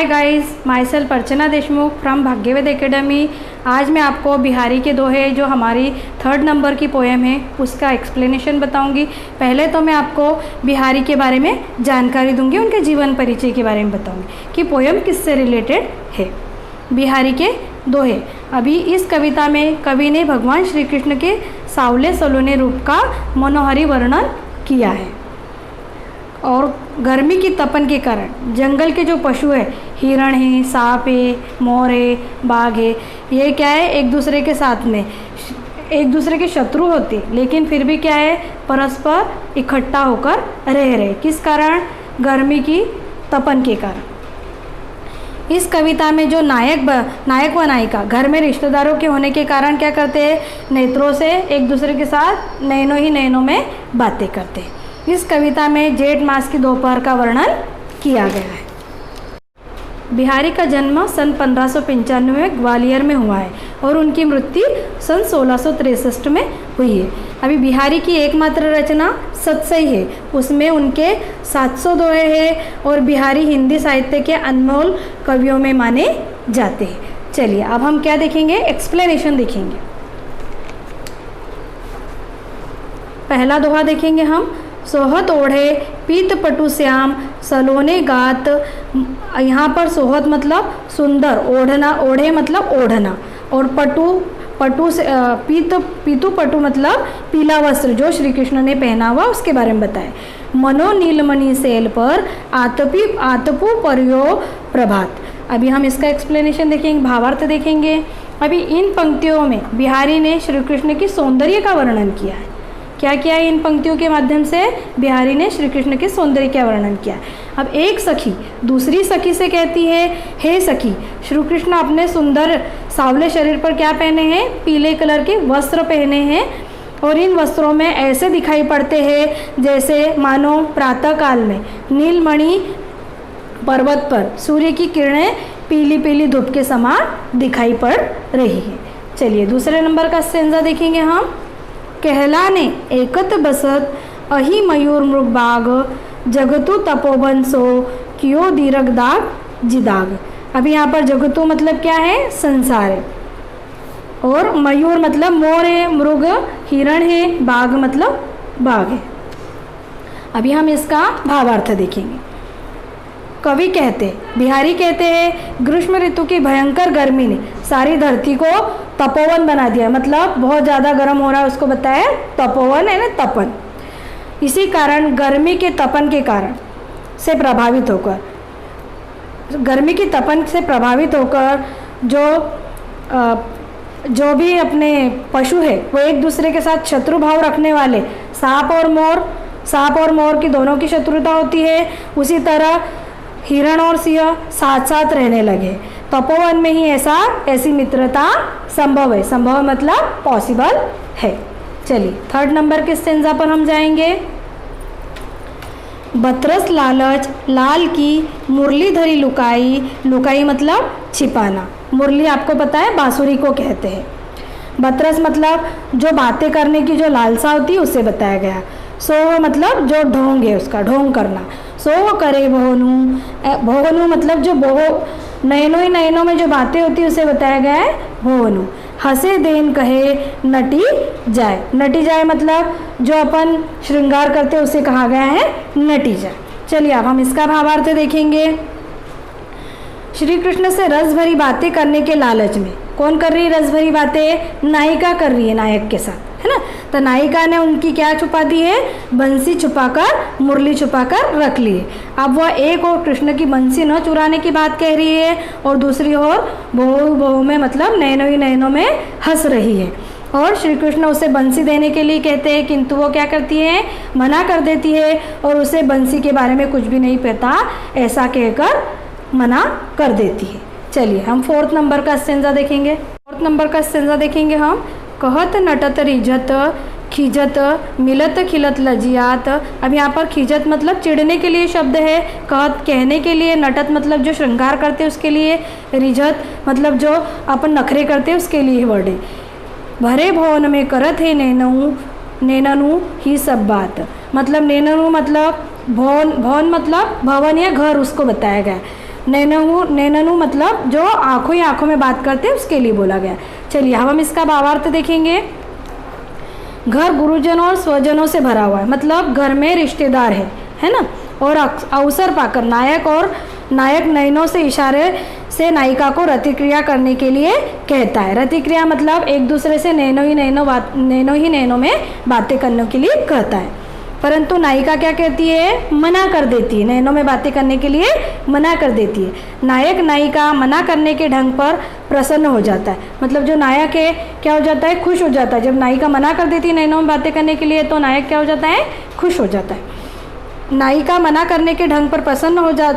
Hi guys, myself Archana Deshmukh from Bhagyaved academy. आज मैं आपको बिहारी के दोहे जो हमारी 3rd नंबर की पोएम है उसका एक्सप्लेनेशन बताऊंगी। पहले तो मैं आपको बिहारी के बारे में जानकारी दूंगी, उनके जीवन परिचय के बारे में बताऊंगी कि पोएम किससे रिलेटेड है। बिहारी के दोहे। अभी इस कविता में कवि ने भगवान श्री कृष्ण के सावले सलोने रूप का मनोहारी वर्णन किया है और गर्मी की तपन के कारण जंगल के जो पशु है, हिरण है, सांप है, मोर है, बाघ है, ये क्या है एक दूसरे के साथ में एक दूसरे के शत्रु होते, लेकिन फिर भी क्या है परस्पर इकट्ठा होकर रह रहे। किस कारण? गर्मी की तपन के कारण। इस कविता में जो नायक व नायिका घर में रिश्तेदारों के होने के कारण क्या करते हैं, नेत्रों से एक दूसरे के साथ नैनों ही नैनों में बातें करते हैं। इस कविता में जेठ मास की दोपहर का वर्णन किया गया है। बिहारी का जन्म सन 1595 में ग्वालियर में हुआ है और उनकी मृत्यु सन 1663 में हुई है। अभी बिहारी की एकमात्र रचना सतसई है, उसमें उनके 700 दोहे हैं और बिहारी हिंदी साहित्य के अनमोल कवियों में माने जाते हैं। चलिए अब हम क्या देखेंगे, एक्सप्लेनेशन देखेंगे। पहला दोहा देखेंगे हम। सोहत ओढ़े पीत पटु श्याम सलोने गात। यहाँ पर सोहत मतलब सुंदर, ओढ़ना, ओढ़े मतलब ओढ़ना, और पटु से पीतु पटु मतलब पीला वस्त्र जो श्री कृष्ण ने पहना हुआ उसके बारे में बताए। मनो नीलमणि सेल पर आतपु पर्यो प्रभात। अभी हम इसका एक्सप्लेनेशन देखेंगे, भावार्थ देखेंगे। अभी इन पंक्तियों में बिहारी ने श्री कृष्ण की सौंदर्य का वर्णन किया है। क्या किया है इन पंक्तियों के माध्यम से? बिहारी ने श्री कृष्ण के सौंदर्य का वर्णन किया। अब एक सखी दूसरी सखी से कहती है, हे सखी, श्री कृष्ण अपने सुंदर सांवले शरीर पर क्या पहने हैं? पीले कलर के वस्त्र पहने हैं और इन वस्त्रों में ऐसे दिखाई पड़ते हैं जैसे मानो प्रातः काल में नीलमणि पर्वत पर सूर्य की किरणें पीली पीली धूप के समान दिखाई पड़ रही है। चलिए दूसरे नंबर का स्टेंजा देखेंगे हम। कहलाने एकत बसत अहि मयूर मृग बाग जगतु तपोवन सो कियो दीरग दाग जिदाग। अभी यहाँ पर जगतु मतलब क्या है? संसार है, और मयूर मतलब मोर है, मृग हिरण है, बाघ मतलब बाघ है। अभी हम इसका भावार्थ देखेंगे। कवि कहते, बिहारी कहते हैं, ग्रीष्म ऋतु की भयंकर गर्मी ने सारी धरती को तपोवन बना दिया, मतलब बहुत ज़्यादा गर्म हो रहा है उसको बताया तपोवन है ना, तपन। इसी कारण गर्मी के तपन के कारण से प्रभावित होकर, गर्मी की तपन से प्रभावित होकर जो भी अपने पशु है वो एक दूसरे के साथ शत्रु भाव रखने वाले, सांप और मोर की दोनों की शत्रुता होती है, उसी तरह हिरण और सिंह साथ साथ रहने लगे। तपोवन में ही ऐसी मित्रता संभव है। संभव मतलब पॉसिबल है। चलिए 3rd नंबर के स्टेंजा पर हम जाएंगे। बतरस लालच लाल की मुरली धरी लुकाई। लुकाई मतलब छिपाना। मुरली आपको पता है बांसुरी को कहते हैं। बतरस मतलब जो बातें करने की जो लालसा होती है उसे बताया गया। सो मतलब जो ढोंग है उसका ढोंग करना। सो करे भोगनु मतलब जो नैनो ही नैनों में जो बातें होती है उसे बताया गया है भोगनु। हंसे देन कहे नटी जाए। नटी जाए मतलब जो अपन श्रृंगार करते हैं उसे कहा गया है नटी जाए। चलिए अब हम इसका भावार्थ देखेंगे। श्री कृष्ण से रस भरी बातें करने के लालच में कौन कर रही है रस भरी बातें? नायिका कर रही है नायक के साथ, है ना। तो नायिका ने उनकी क्या छुपा दी है? बंसी छुपाकर, मुरली छुपाकर रख ली है। अब वह एक और कृष्ण की बंसी न चुराने की बात कह रही है और दूसरी ओर बहु में मतलब नैनों ही नैनों में हंस रही है, और श्री कृष्ण उसे बंसी देने के लिए कहते हैं, किंतु वो क्या करती है? मना कर देती है और उसे बंसी के बारे में कुछ भी नहीं पता ऐसा कहकर मना कर देती है। चलिए हम 4th नंबर का स्टेंजा देखेंगे। 4th नंबर का स्टेंजा देखेंगे हम। कहत नटत रिझत खिजत मिलत खिलत लजियात। अब यहाँ पर खिजत मतलब चिढ़ने के लिए शब्द है, कहत कहने के लिए, नटत मतलब जो श्रृंगार करते हैं उसके लिए, रिझत मतलब जो अपन नखरे करते हैं उसके लिए वर्ड है। भरे भवन में करत है नैननु ही सब बात। मतलब नैननु मतलब भवन मतलब भवन या घर उसको बताया गया। नैननु मतलब जो आंखों ही आंखों में बात करते हैं उसके लिए बोला गया। चलिए अब हम इसका भावार्थ देखेंगे। घर गुरुजनों और स्वजनों से भरा हुआ है, मतलब घर में रिश्तेदार है ना। और अवसर पाकर नायक नयनों से इशारे से नायिका को रतिक्रिया करने के लिए कहता है। रतिक्रिया मतलब एक दूसरे से नैनो ही नैनो में बातें करने के लिए कहता है, परंतु नायिका क्या कहती है, मना कर देती है, नैनो में बातें करने के लिए मना कर देती है। नायक नायिका मना करने के ढंग पर प्रसन्न हो जाता है, मतलब जो नायक है क्या हो जाता है, खुश हो जाता है। जब नायिका मना कर देती है नैनो में बातें करने के लिए तो नायक क्या हो जाता है, खुश हो जाता है। नायिका मना करने के ढंग पर प्रसन्न हो जा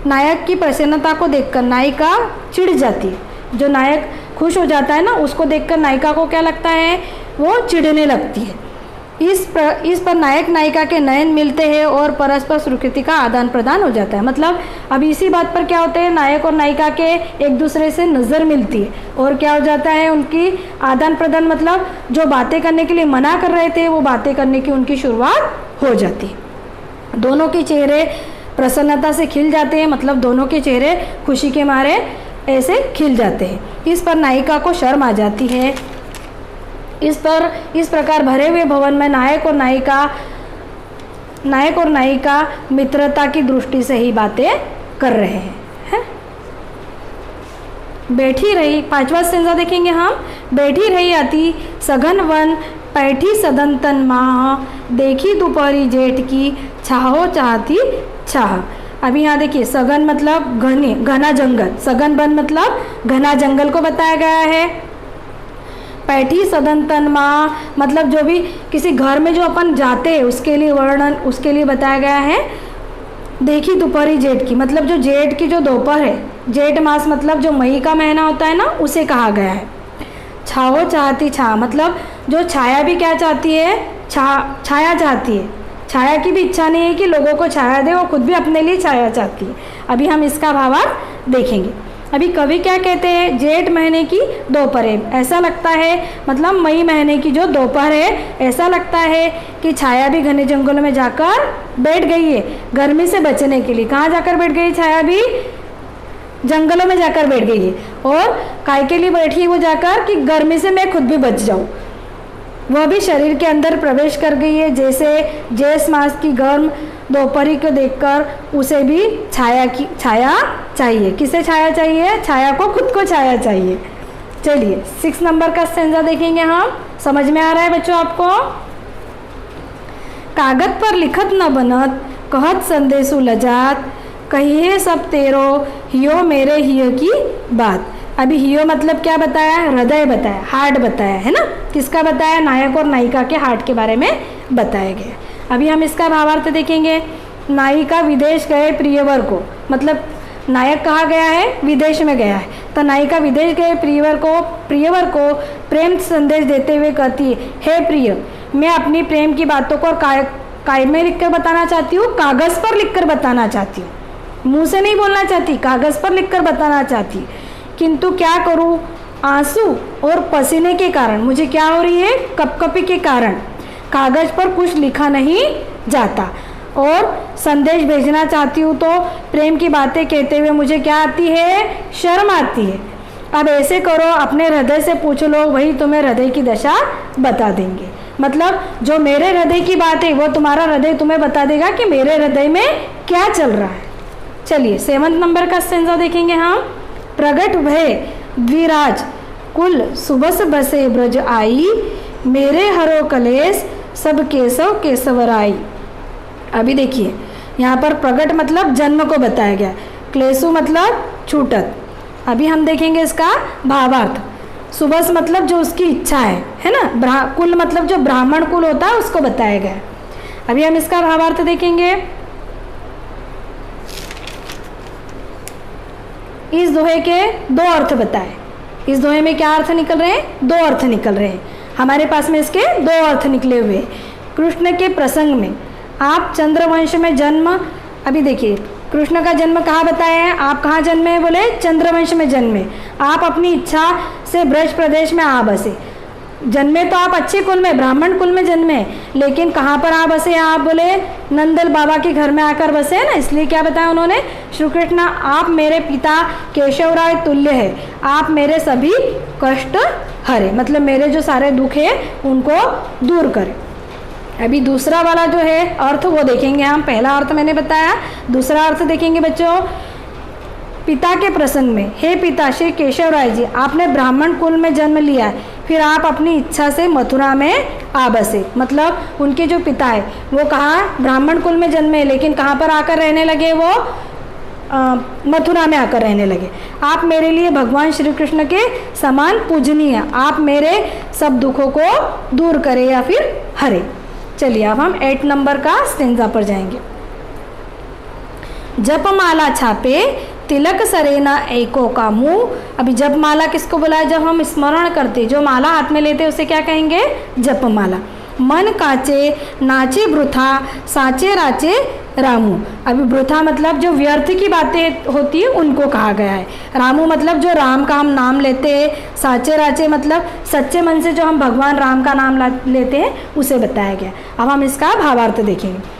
नायक की प्रसन्नता को देखकर नायिका चिढ़ जाती है। जो नायक खुश हो जाता है ना, उसको देखकर नायिका को क्या लगता है, वो चिढ़ने लगती है। इस पर नायक नायिका के नयन मिलते हैं और परस्पर स्वीकृति का आदान प्रदान हो जाता है। मतलब अब इसी बात पर क्या होता है, नायक और नायिका के एक दूसरे से नज़र मिलती है और क्या हो जाता है, उनकी आदान प्रदान, मतलब जो बातें करने के लिए मना कर रहे थे वो बातें करने की उनकी शुरुआत हो जाती है। दोनों के चेहरे प्रसन्नता से खिल जाते हैं, मतलब दोनों के चेहरे खुशी के मारे ऐसे खिल जाते हैं। इस पर नायिका को शर्म आ जाती है। इस प्रकार भरे हुए भवन में नायक और नायिका मित्रता की दृष्टि से ही बातें कर रहे हैं। बैठी रही, 5वां स्टेंजा देखेंगे हम। बैठी रही अति सघन वन, बैठी सदन तन माह, देखी दोपहरी जेठ की, छाहो चाहती छाह। अभी यहाँ देखिए, सघन मतलब घना जंगल, सघन वन मतलब घना जंगल को बताया गया है। बैठी सदन तन माह मतलब जो भी किसी घर में जो अपन जाते हैं उसके लिए वर्णन, उसके लिए बताया गया है। देखी दोपहरी जेठ की मतलब जो जेठ की जो दोपहर है, जेठ मास मतलब जो मई का महीना होता है ना, उसे कहा गया है। छाओ चाहती छा मतलब जो छाया भी क्या चाहती है, छाया चाहती है। छाया की भी इच्छा नहीं है कि लोगों को छाया दे, वो खुद भी अपने लिए छाया चाहती है। अभी हम इसका भावार्थ देखेंगे। अभी कवि क्या कहते हैं, जेठ महीने की दोपहर है, ऐसा लगता है, मतलब मई महीने की जो दोपहर है, ऐसा लगता है कि छाया भी घने जंगलों में जाकर बैठ गई है गर्मी से बचने के लिए। कहाँ जाकर बैठ गई छाया भी, जंगलों में जाकर बैठ गई है। और काय के लिए बैठी वो जाकर कि गर्मी से मैं खुद भी बच जाऊँ। वह भी शरीर के अंदर प्रवेश कर गई है, जैसे जेठ मास की गर्म दोपहरी को देखकर उसे भी छाया चाहिए। किसे छाया चाहिए, छाया को, खुद को छाया चाहिए। चलिए 6 नंबर का स्टेंजा देखेंगे हम। समझ में आ रहा है बच्चों आपको। कागज पर लिखत न बनत, कहत संदेशु लजात, कहिए सब तेरो हियो मेरे हियो की बात। अभी हियो मतलब क्या बताया, हृदय बताया, हार्ट बताया है ना। किसका बताया, नायक और नायिका के हार्ट के बारे में बताया गया। अभी हम इसका भावार्थ देखेंगे। नायिका विदेश गए प्रियवर को, मतलब नायक कहाँ गया है, विदेश में गया है, तो नायिका विदेश गए प्रियवर को प्रेम संदेश देते हुए कहती है, हे प्रिय, मैं अपनी प्रेम की बातों को काय में लिखकर बताना चाहती हूँ, कागज़ पर लिखकर बताना चाहती हूँ। मुँह से नहीं बोलना चाहती, कागज़ पर लिखकर बताना चाहती। किंतु क्या करूँ, आंसू और पसीने के कारण, मुझे क्या हो रही है, कपकपी के कारण कागज़ पर कुछ लिखा नहीं जाता और संदेश भेजना चाहती हूँ तो प्रेम की बातें कहते हुए मुझे क्या आती है, शर्म आती है। अब ऐसे करो, अपने हृदय से पूछ लो, वही तुम्हें हृदय की दशा बता देंगे। मतलब जो मेरे हृदय की बात है वो तुम्हारा हृदय तुम्हें बता देगा कि मेरे हृदय में क्या चल रहा है। चलिए 7 नंबर का स्टेंजा देखेंगे हम। प्रगट भय द्विराज कुल सुबस बसे ब्रज आई, मेरे हरो कलेश सब केशव केशवराई। अभी देखिए यहाँ पर प्रगट मतलब जन्म को बताया गया, क्लेशु मतलब छूटत। अभी हम देखेंगे इसका भावार्थ। सुबस मतलब जो उसकी इच्छा है ना। कुल मतलब जो ब्राह्मण कुल होता है उसको बताया गया। अभी हम इसका भावार्थ देखेंगे। इस दोहे के 2 अर्थ बताए। इस दोहे में क्या अर्थ निकल रहे हैं, 2 अर्थ निकल रहे हैं। हमारे पास में इसके 2 अर्थ निकले हुए। कृष्ण के प्रसंग में आप चंद्रवंश में जन्म, अभी देखिए कृष्ण का जन्म कहाँ बताया है, आप कहाँ जन्मे हैं, बोले चंद्रवंश में जन्मे। आप अपनी इच्छा से ब्रज प्रदेश में आ बसे। जन्मे तो आप अच्छे कुल में, ब्राह्मण कुल में जन्मे, लेकिन कहाँ पर आप बसे? आप बोले नंदल बाबा के घर में आकर बसे ना, इसलिए क्या बताया उन्होंने? श्री कृष्ण आप मेरे पिता केशव राय तुल्य है, आप मेरे सभी कष्ट हरे, मतलब मेरे जो सारे दुख है उनको दूर करें। अभी दूसरा वाला जो है अर्थ वो देखेंगे हम। पहला अर्थ मैंने बताया, दूसरा अर्थ देखेंगे बच्चों। पिता के प्रसंग में, हे पिता श्री केशव राय जी, आपने ब्राह्मण कुल में जन्म लिया है, फिर आप अपनी इच्छा से मथुरा में आ बसे। मतलब उनके जो पिता है वो कहाँ? ब्राह्मण कुल में जन्मे, लेकिन कहाँ पर आकर रहने लगे? वो मथुरा में आकर रहने लगे। आप मेरे लिए भगवान श्री कृष्ण के समान पूजनीय, आप मेरे सब दुखों को दूर करें या फिर हरे। चलिए अब हम 8 नंबर का स्टेंजा पर जाएंगे। जपमाला छापे तिलक सरेना एको का मुँह। अभी जपमाला किसको बोला? जब हम स्मरण करते, जो माला हाथ में लेते उसे क्या कहेंगे? जपमाला। मन काचे नाचे वृथा साचे राचे रामू। अभी वृथा मतलब जो व्यर्थ की बातें होती है उनको कहा गया है। रामू मतलब जो राम का हम नाम लेते हैं। साचे राचे मतलब सच्चे मन से जो हम भगवान राम का नाम लेते हैं उसे बताया गया। अब हम इसका भावार्थ देखेंगे।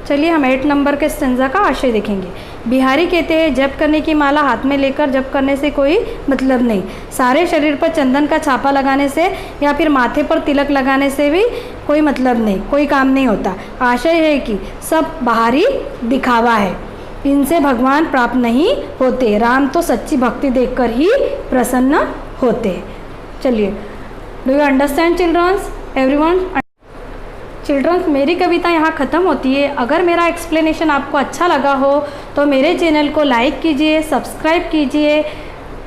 चलिए हम 8 नंबर के स्टेंजा का आशय देखेंगे। बिहारी कहते हैं जप करने की माला हाथ में लेकर जप करने से कोई मतलब नहीं, सारे शरीर पर चंदन का छापा लगाने से या फिर माथे पर तिलक लगाने से भी कोई मतलब नहीं, कोई काम नहीं होता। आशय है कि सब बाहरी दिखावा है, इनसे भगवान प्राप्त नहीं होते। राम तो सच्ची भक्ति देखकर ही प्रसन्न होते। चलिए, do you understand childrens? Everyone? Childrens, मेरी कविता यहाँ ख़त्म होती है। अगर मेरा एक्सप्लेनेशन आपको अच्छा लगा हो तो मेरे चैनल को लाइक कीजिए, सब्सक्राइब कीजिए।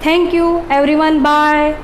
Thank you everyone, bye.